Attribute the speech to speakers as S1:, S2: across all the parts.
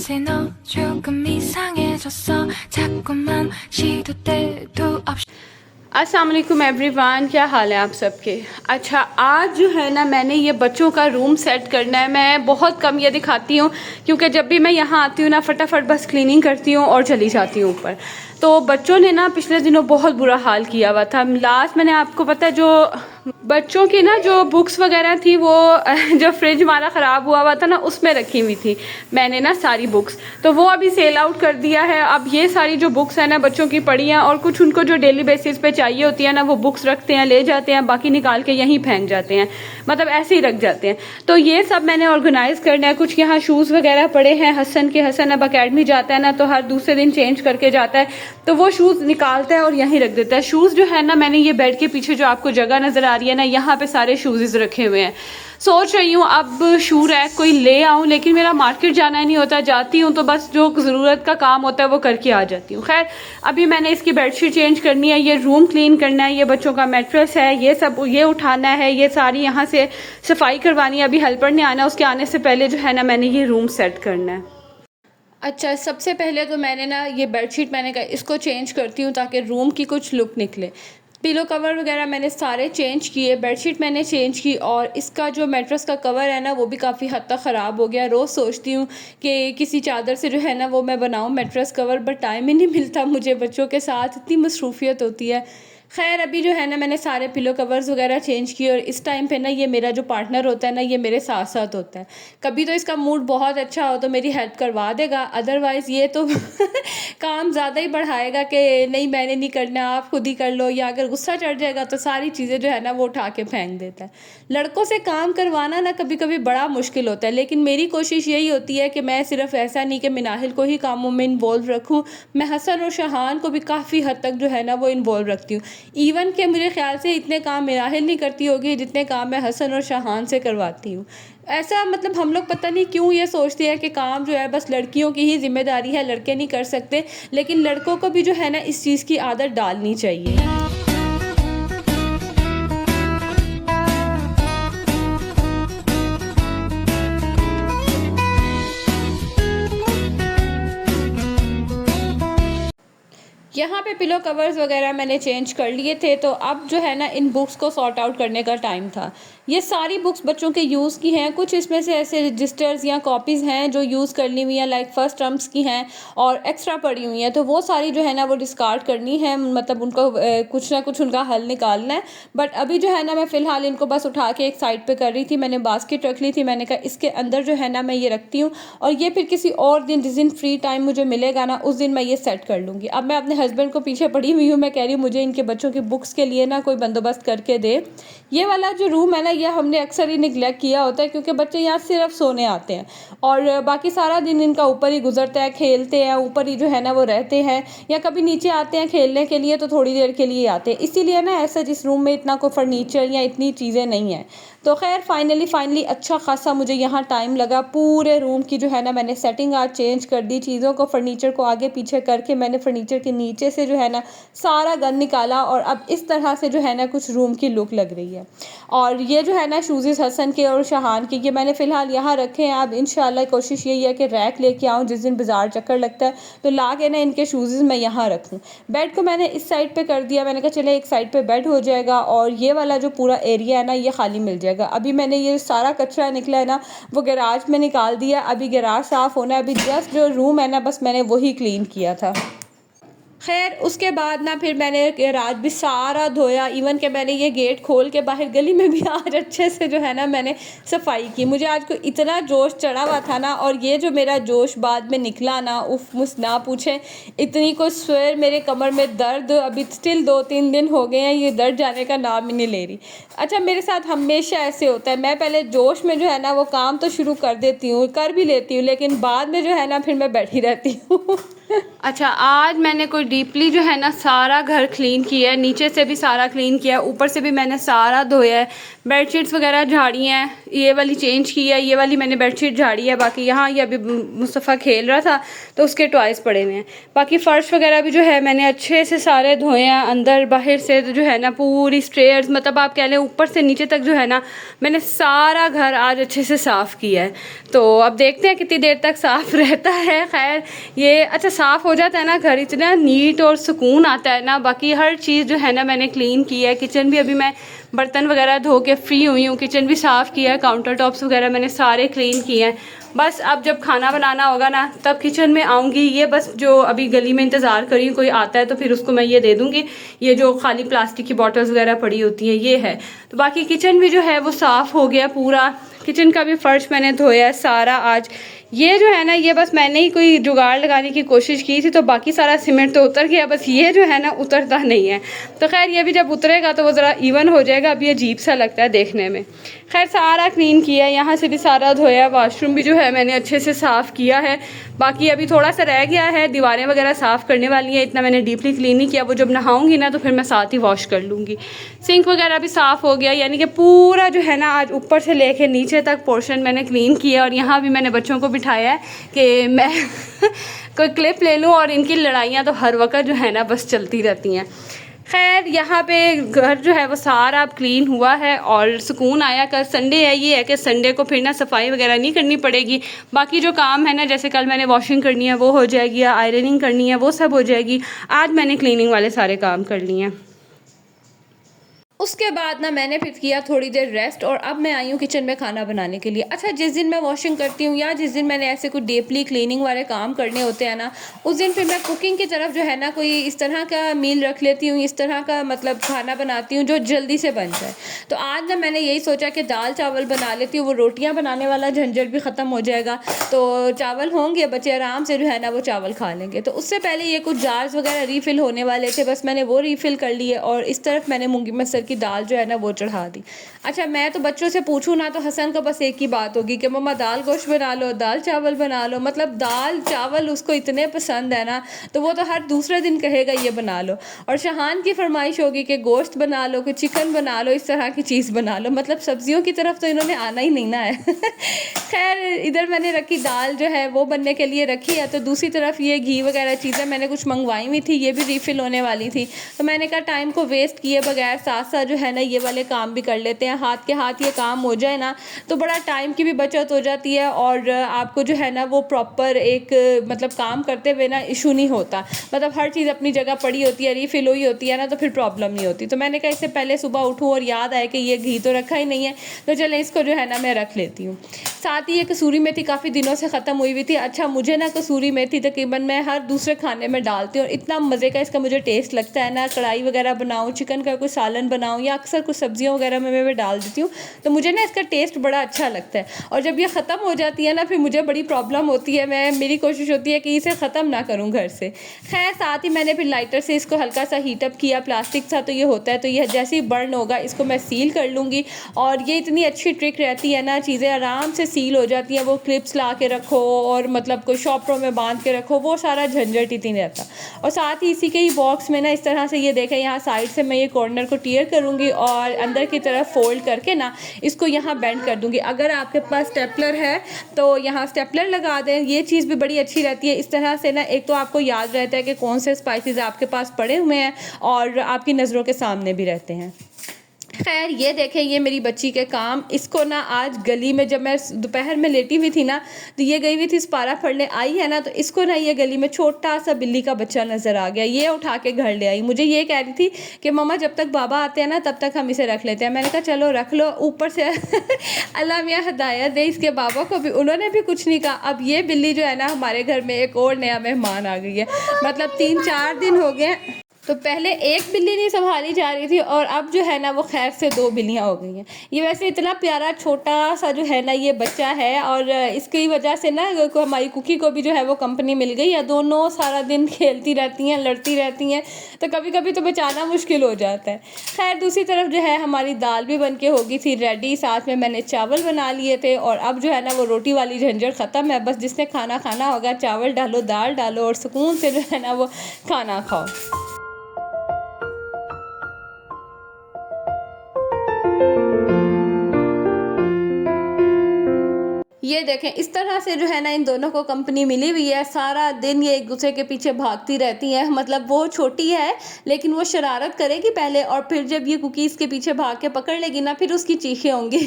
S1: 글쎄 너 조금 이상해졌어 자꾸만 시도 때도 없이
S2: अस्सलाम वालेकुम एवरीवन, क्या हाल है आप सबके। अच्छा, आज जो है ना मैंने ये बच्चों का रूम सेट करना है। मैं बहुत कम ये दिखाती हूँ क्योंकि जब भी मैं यहाँ आती हूँ ना फटाफट बस क्लीनिंग करती हूँ और चली जाती हूँ ऊपर। तो बच्चों ने ना पिछले दिनों बहुत बुरा हाल किया हुआ था। लास्ट मैंने आपको पता है जो बच्चों की ना जो बुक्स वगैरह थी वो जो फ्रिज हमारा ख़राब हुआ था ना उसमें रखी हुई थी मैंने ना सारी बुक्स, तो वो अभी सेल आउट कर दिया है। अब ये सारी जो बुक्स है ना बच्चों की पड़ी हैं और कुछ उनको जो डेली बेसिस पे चाहिए होती है ना वो बुक्स रखते हैं, ले जाते हैं, बाकी निकाल के यहीं फेंक जाते हैं, मतलब ऐसे ही रख जाते हैं। तो ये सब मैंने ऑर्गेनाइज करना है। कुछ यहाँ शूज़ वगैरह पड़े हैं हसन अब अकेडमी जाता है ना तो हर दूसरे दिन चेंज करके जाता है, तो वो शूज़ निकालता है और यहीं रख देता है। शूज़ जो है ना मैंने ये बेड के पीछे जो आपको जगह नज़र आ रही है ना यहाँ पे सारे शूज़ रखे हुए हैं। सोच रही हूँ अब शू रैक कोई ले आऊँ, लेकिन मेरा मार्केट जाना नहीं होता, जाती हूँ तो बस जो ज़रूरत का काम होता है वो करके आ जाती हूँ। खैर अभी मैंने इसकी बेडशीट चेंज करनी है, ये रूम क्लीन करना है, ये बच्चों का मैट्रेस है, ये सब ये उठाना है, ये सारी यहाँ से सफाई करवानी है। अभी हेल्पर ने आना है, उसके आने से पहले जो है ना मैंने ये रूम सेट करना है। अच्छा, सबसे पहले तो मैंने ना ये बेडशीट मैंने कहा इसको चेंज करती हूँ ताकि रूम की कुछ लुक निकले। पिलो कवर वगैरह मैंने सारे चेंज किए, बेडशीट मैंने चेंज की और इसका जो मैट्रेस का कवर है ना वो भी काफ़ी हद तक ख़राब हो गया। रोज़ सोचती हूँ कि किसी चादर से जो है ना वो मैं बनाऊँ मैट्रेस कवर, बट टाइम ही नहीं मिलता मुझे, बच्चों के साथ इतनी मसरूफियत होती है। खैर अभी जो है ना मैंने सारे पिलो कवर्स वगैरह चेंज किए और इस टाइम पे ना ये मेरा जो पार्टनर होता है ना ये मेरे साथ साथ होता है। कभी तो इसका मूड बहुत अच्छा हो तो मेरी हेल्प करवा देगा, अदरवाइज़ ये तो काम ज़्यादा ही बढ़ाएगा कि नहीं मैंने नहीं करना आप खुद ही कर लो, या अगर गुस्सा चढ़ जाएगा तो सारी चीज़ें जो है ना वो उठा के फेंक देता है। लड़कों से काम करवाना ना कभी कभी बड़ा मुश्किल होता है, लेकिन मेरी कोशिश यही होती है कि मैं सिर्फ ऐसा नहीं कि मिनाहिल को ही कामों में इन्वॉल्व रखूँ, मैं हसन और शहान को भी काफ़ी हद तक जो है ना वो इन्वॉल्व रखती हूँ। इवन के मुझे ख्याल से इतने काम मिनाहिल नहीं करती होगी जितने काम मैं हसन और शाहान से करवाती हूँ। ऐसा मतलब हम लोग पता नहीं क्यों ये सोचते हैं कि काम जो है बस लड़कियों की ही जिम्मेदारी है, लड़के नहीं कर सकते, लेकिन लड़कों को भी जो है ना इस चीज़ की आदत डालनी चाहिए। यहाँ पे पिलो कवर्स वगैरह मैंने चेंज कर लिए थे, तो अब जो है ना इन बुक्स को सॉर्ट आउट करने का टाइम था। ये सारी बुक्स बच्चों के यूज़ की हैं, कुछ इसमें से ऐसे रजिस्टर्स या कॉपीज़ हैं जो यूज़ करनी हुई हैं, लाइक फर्स्ट टर्म्स की हैं और एक्स्ट्रा पड़ी हुई हैं, तो वो सारी जो है ना वो डिस्कार्ड करनी है, मतलब उनको कुछ ना कुछ उनका हल निकालना है। बट अभी जो है ना मैं फ़िलहाल इनको बस उठा के एक साइड पर कर रही थी। मैंने बास्केट रख ली थी, मैंने कहा इसके अंदर जो है ना मैं ये रखती हूँ और ये फिर किसी और दिन जिस दिन फ्री टाइम मुझे मिलेगा ना उस दिन मैं ये सेट कर लूँगी। अब मैं अपने हस्बैंड को पीछे पड़ी हुई हूँ, मैं कह रही हूँ मुझे इनके बच्चों की बुक्स के लिए ना कोई बंदोबस्त करके दे। ये वाला जो रूम है ना ये हमने अक्सर ही निगलेक्ट किया होता है क्योंकि बच्चे यहाँ सिर्फ सोने आते हैं और बाकी सारा दिन इनका ऊपर ही गुजरता है, खेलते हैं ऊपर ही जो है ना वो रहते हैं, या कभी नीचे आते हैं खेलने के लिए तो थोड़ी देर के लिए आते हैं, इसीलिए ना ऐसा जिस रूम में इतना कोई फर्नीचर या इतनी चीज़ें नहीं है। तो खैर फाइनली अच्छा खासा मुझे यहाँ टाइम लगा। पूरे रूम की जो है ना मैंने सेटिंग आज चेंज कर दी, चीज़ों को फर्नीचर को आगे पीछे करके मैंने फर्नीचर के नीचे से जो है ना सारा गंद निकाला और अब इस तरह से जो है ना कुछ रूम की लुक लग रही है। और ये जो है ना शूज़ हसन के और शहान के ये मैंने फ़िलहाल यहाँ रखे हैं। अब इंशाल्लाह कोशिश यही है कि रैक लेके आऊँ, जिस दिन बाज़ार चक्कर लगता है तो ला के ना इनके शूज़ मैं यहाँ रखूँ। बेड को मैंने इस साइड पे कर दिया, मैंने कहा चले एक साइड पे बेड हो जाएगा और ये वाला जो पूरा एरिया है ना ये खाली मिल जाएगा। अभी मैंने ये सारा कचरा निकला है ना वो गैराज में निकाल दिया, अभी गैराज साफ़ होना है, अभी जस्ट जो रूम है ना बस मैंने वही क्लीन किया था। खैर उसके बाद ना फिर मैंने गैराज भी सारा धोया, इवन के मैंने ये गेट खोल के बाहर गली में भी आज अच्छे से जो है ना मैंने सफाई की। मुझे आज को इतना जोश चढ़ा हुआ था ना, और ये जो मेरा जोश बाद में निकला ना उफ मुझ ना पूछें, इतनी को स्वेर मेरे कमर में दर्द अभी स्टिल 2-3 दिन हो गए हैं, ये दर्द जाने का नाम ही नहीं ले रही। अच्छा मेरे साथ हमेशा ऐसे होता है, मैं पहले जोश में जो है ना वो काम तो शुरू कर देती हूँ, कर भी लेती हूँ, लेकिन बाद में जो है ना फिर मैं बैठी रहती हूँ। अच्छा आज मैंने कोई डीपली जो है ना सारा घर क्लीन किया है, नीचे से भी सारा क्लीन किया है, ऊपर से भी मैंने सारा धोया है। बेडशीट्स वगैरह झाड़ी हैं, ये वाली चेंज की है, ये वाली मैंने बेडशीट झाड़ी है। बाकी यहाँ ये अभी मुस्तफ़ा खेल रहा था तो उसके टॉयज़ पड़े हुए हैं। बाकी फ़र्श वगैरह भी जो है मैंने अच्छे से सारे धोए हैं, अंदर बाहर से जो है ना पूरी स्टेयर्स, मतलब आप कह लें ऊपर से नीचे तक जो है ना मैंने सारा घर आज अच्छे से साफ़ किया है। तो अब देखते हैं कितनी देर तक साफ़ रहता है। खैर ये अच्छा साफ़ हो जाता है ना घर, इतना नीट और सुकून आता है ना। बाकी हर चीज़ जो है ना मैंने क्लीन की है। किचन भी अभी मैं बर्तन वगैरह धो के फ्री हुई हूँ, किचन भी साफ़ किया है, काउंटर टॉप्स वगैरह मैंने सारे क्लीन किए हैं। बस अब जब खाना बनाना होगा ना तब किचन में आऊँगी। ये बस जो अभी गली में इंतज़ार कर रही हूँ, कोई आता है तो फिर उसको मैं ये दे दूँगी, ये जो खाली प्लास्टिक की बॉटल्स वगैरह पड़ी होती हैं ये है। तो बाकी किचन भी जो है वो साफ़ हो गया पूरा। किचन का भी फ़र्श मैंने धोया है सारा आज। ये जो है ना ये बस मैंने ही कोई जुगाड़ लगाने की कोशिश की थी तो बाकी सारा सीमेंट तो उतर गया, बस ये जो है ना उतरता नहीं है। तो खैर ये भी जब उतरेगा तो वो ज़रा इवन हो जाएगा। अब ये अजीब सा लगता है देखने में। खैर सारा क्लीन किया है, यहाँ से भी सारा धोया। वाशरूम भी जो है मैंने अच्छे से साफ़ किया है। बाकी अभी थोड़ा सा रह गया है, दीवारें वगैरह साफ़ करने वाली हैं, इतना मैंने डीपली क्लीन नहीं किया। वो जब नहाऊंगी ना तो फिर मैं साथ ही वॉश कर लूँगी। सिंक वगैरह भी साफ़ हो गया, यानी कि पूरा जो है ना आज ऊपर से लेके नीचे तक पोर्शन मैंने क्लीन किया। और यहाँ भी मैंने बच्चों को बिठाया है कि मैं कोई क्लिप ले लूँ, और इनकी लड़ाइयाँ तो हर वक्त जो है ना बस चलती रहती हैं। खैर यहाँ पे घर जो है वो सारा अब क्लीन हुआ है और सुकून आया। कल संडे है, ये है कि संडे को फिर ना सफाई वगैरह नहीं करनी पड़ेगी। बाकी जो काम है ना, जैसे कल मैंने वॉशिंग करनी है वो हो जाएगी, या आयरनिंग करनी है वो सब हो जाएगी। आज मैंने क्लीनिंग वाले सारे काम कर लिए हैं। उसके बाद ना मैंने फिर किया थोड़ी देर रेस्ट, और अब मैं आई हूँ किचन में खाना बनाने के लिए। अच्छा जिस दिन मैं वॉशिंग करती हूँ या जिस दिन मैंने ऐसे कोई डीपली क्लीनिंग वाले काम करने होते हैं ना, उस दिन फिर मैं कुकिंग की तरफ जो है ना कोई इस तरह का मील रख लेती हूँ, इस तरह का मतलब खाना बनाती हूँ जो जल्दी से बन जाए। तो आज ना मैंने यही सोचा कि दाल चावल बना लेती हूँ, वो रोटियाँ बनाने वाला झंझट भी ख़त्म हो जाएगा। तो चावल होंगे, बच्चे आराम से जो है ना वो चावल खा लेंगे। तो उससे पहले ये कुछ जार्स वगैरह रीफ़िल होने वाले थे, बस मैंने वो रीफ़िल कर लिए। और इस तरफ मैंने मूंगी मसर की दाल जो है ना वो चढ़ा दी। अच्छा मैं तो बच्चों से पूछूं ना तो हसन का बस एक ही बात होगी कि मम्मा दाल गोश्त बना लो, दाल चावल बना लो। मतलब दाल चावल उसको इतने पसंद है ना, तो वो तो हर दूसरे दिन कहेगा ये बना लो। और शहान की फरमाइश होगी कि गोश्त बना लो, कोई चिकन बना लो, इस तरह की चीज़ बना लो। मतलब सब्जियों की तरफ तो इन्होंने आना ही नहीं ना है। खैर इधर मैंने रखी दाल जो है वो बनने के लिए रखी है, तो दूसरी तरफ ये घी वगैरह चीज़ें मैंने कुछ मंगवाई हुई थी, ये भी रीफ़िल होने वाली थी। तो मैंने कहा टाइम को वेस्ट किए बगैर साथ साथ जो है ना ये वाले काम भी कर लेते हैं। हाथ के हाथ ये काम हो जाए ना तो बड़ा टाइम की भी बचत हो जाती है, और आपको जो है ना वो प्रॉपर एक मतलब काम करते हुए ना इशू नहीं होता। मतलब हर चीज़ अपनी जगह पड़ी होती है, रीफ़िल हुई होती है ना, तो फिर प्रॉब्लम नहीं होती। तो मैंने कहा इससे पहले सुबह उठूँ और याद आए कि ये घी तो रखा ही नहीं है, तो चलें इसको जो है ना मैं रख लेती हूँ। साथ ही ये कसूरी मेथी काफ़ी दिनों से ख़त्म हुई हुई थी। अच्छा मुझे ना कसूरी मेथी तकरीबन मैं हर दूसरे खाने में डालती हूँ, इतना मज़े का इसका मुझे टेस्ट लगता है ना। कढ़ाई वगैरह बनाऊँ, चिकन का कोई सालन बनाऊँ, या अक्सर कुछ सब्जियों वगैरह में मैं डाल देती हूँ, तो मुझे ना इसका टेस्ट बड़ा अच्छा लगता है। और जब ये ख़त्म हो जाती है ना फिर मुझे बड़ी प्रॉब्लम होती है। मेरी कोशिश होती है कि इसे ख़त्म ना करूँ घर से। खैर साथ ही मैंने फिर लाइटर से इसको हल्का सा हीटअप किया, प्लास्टिक था तो ये होता है, तो ये जैसे ही बर्न होगा इसको मैं सील कर लूँगी। और ये इतनी अच्छी ट्रिक रहती है ना, चीज़ें आराम से सील हो जाती हैं। वो क्लिप्स ला के रखो और मतलब कोई शॉपरों में बांध के रखो, वो सारा झंझट ही नहीं रहता। और साथ ही इसी के ही बॉक्स में ना इस तरह से ये देखें, यहाँ साइड से मैं ये कॉर्नर को टीयर करूँगी और अंदर की तरफ फोल्ड करके ना इसको यहाँ बेंड कर दूँगी। अगर आपके पास स्टेपलर है तो यहाँ स्टेपलर लगा दें, ये चीज़ भी बड़ी अच्छी रहती है। इस तरह से ना एक तो आपको याद रहता है कि कौन से स्पाइसेस आपके पास पड़े हुए हैं और आपकी नज़रों के सामने भी रहते हैं। खैर ये देखें, ये मेरी बच्ची के काम। इसको ना आज गली में जब मैं दोपहर में लेटी हुई थी ना, तो ये गई हुई थी पारा पढ़ने आई है ना, तो इसको ना ये गली में छोटा सा बिल्ली का बच्चा नज़र आ गया, ये उठा के घर ले आई। मुझे ये कह रही थी कि मम्मा जब तक बाबा आते हैं ना तब तक हम इसे रख लेते हैं। मैंने कहा चलो रख लो। ऊपर से अल्लाह मियाँ हिदायत दे इसके बाबा को भी, उन्होंने भी कुछ नहीं कहा। अब ये बिल्ली जो है ना हमारे घर में एक और नया मेहमान आ गई है। मतलब 3-4 दिन हो गए, तो पहले एक बिल्ली नहीं संभाली जा रही थी और अब जो है ना वो खैर से 2 बिल्लियाँ हो गई हैं। ये वैसे इतना प्यारा छोटा सा जो है ना ये बच्चा है, और इसकी वजह से ना हमारी कुकी को भी जो है वो कंपनी मिल गई है। दोनों सारा दिन खेलती रहती हैं, लड़ती रहती हैं, तो कभी कभी तो बचाना मुश्किल हो जाता है। खैर दूसरी तरफ जो है हमारी दाल भी बन के हो गई थी रेडी, साथ में मैंने चावल बना लिए थे। और अब जो है ना वो रोटी वाली झंझट ख़त्म है। बस जिसने खाना खाना होगा चावल डालो, दाल डालो और सुकून से जो है ना वो खाना खाओ। ये देखें इस तरह से जो है ना इन दोनों को कंपनी मिली हुई है, सारा दिन ये एक दूसरे के पीछे भागती रहती हैं। मतलब वो छोटी है लेकिन वो शरारत करेगी पहले, और फिर जब ये कुकीज़ के पीछे भाग के पकड़ लेगी ना फिर उसकी चीखें होंगी।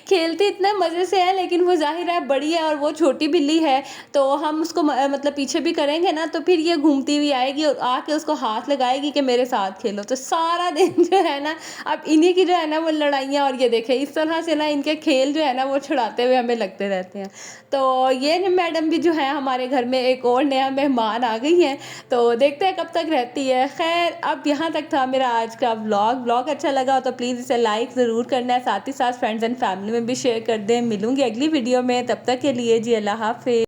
S2: खेलती इतने मज़े से है, लेकिन वो ज़ाहिर है बड़ी है और वो छोटी बिल्ली है, तो हम उसको मतलब पीछे भी करेंगे ना तो फिर ये घूमती हुई आएगी और आके उसको हाथ लगाएगी कि मेरे साथ खेलो। तो सारा दिन जो है ना अब इन्हीं की जो है ना वो लड़ाइयाँ, और ये देखें इस तरह से ना इनके खेल जो है ना वो छुड़ाते हुए हमें लगते रहते हैं। तो ये मैडम भी जो है हमारे घर में एक और नया मेहमान आ गई हैं, तो देखते हैं कब तक रहती है। खैर अब यहाँ तक था मेरा आज का व्लॉग अच्छा लगा हो तो प्लीज़ इसे लाइक ज़रूर करना है, साथ ही साथ फ्रेंड्स एंड फैमिली में भी शेयर कर दें। मिलूंगी अगली वीडियो में, तब तक के लिए जी अल्लाह हाफिज़।